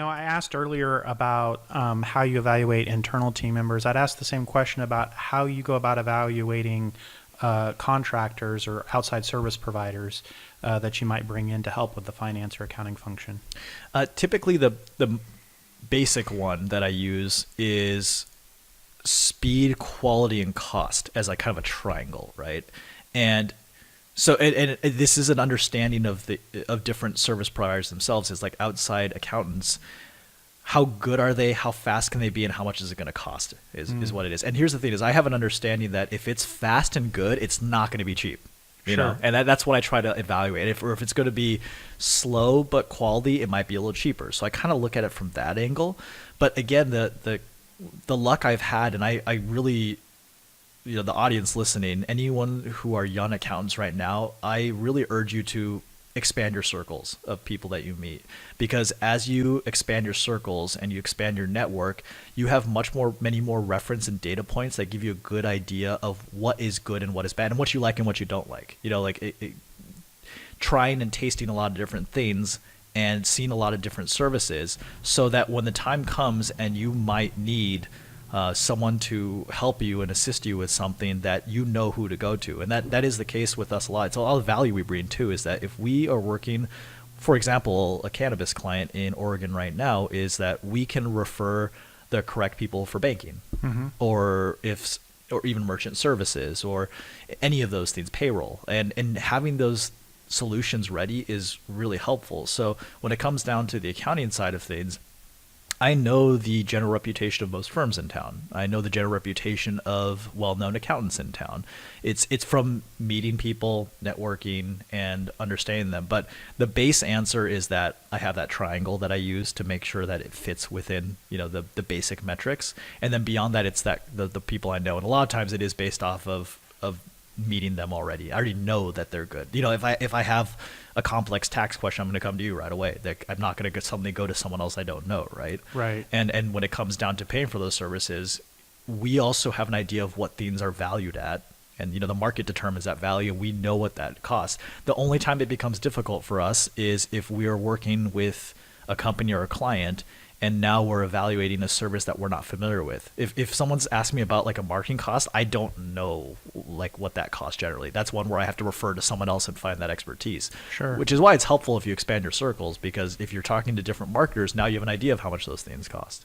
I asked earlier about how you evaluate internal team members. I'd ask the same question about how you go about evaluating contractors or outside service providers that you might bring in to help with the finance or accounting function. Typically, the basic one that I use is speed, quality, and cost as like kind of a triangle, right? And so, and this is an understanding of different service providers themselves. Is like outside accountants, how good are they? How fast can they be? And how much is it going to cost? Is what it is. And here's the thing: is I have an understanding that if it's fast and good, it's not going to be cheap. You know, and that's what I try to evaluate. If it's going to be slow but quality, it might be a little cheaper. So I kind of look at it from that angle. But again, the luck I've had, and I really, the audience listening, anyone who are young accountants right now, I really urge you to expand your circles of people that you meet, because as you expand your circles and you expand your network, you have many more reference and data points that give you a good idea of what is good and what is bad and what you like and what you don't like. Trying and tasting a lot of different things and seeing a lot of different services, so that when the time comes and you might need someone to help you and assist you with something, that you know who to go to. And that is the case with us a lot. So all the value we bring too is that if we are working, for example, a cannabis client in Oregon right now, is that we can refer the correct people for banking, or even merchant services, or any of those things, payroll, and having those solutions ready is really helpful. So when it comes down to the accounting side of things, I know the general reputation of most firms in town. I know the general reputation of well-known accountants in town. It's from meeting people, networking, and understanding them. But the base answer is that I have that triangle that I use to make sure that it fits within, the basic metrics. And then beyond that, it's that the people I know. And a lot of times it is based off of meeting them already. I already know that they're good. If I have a complex tax question, I'm going to come to you right away. I'm not going to suddenly go to someone else I don't know, right? Right. And when it comes down to paying for those services, we also have an idea of what things are valued at. And the market determines that value. We know what that costs. The only time it becomes difficult for us is if we are working with a company or a client, and now we're evaluating a service that we're not familiar with. If someone's asking me about like a marketing cost, I don't know like what that costs generally. That's one where I have to refer to someone else and find that expertise. Sure. Which is why it's helpful if you expand your circles, because if you're talking to different marketers, now you have an idea of how much those things cost.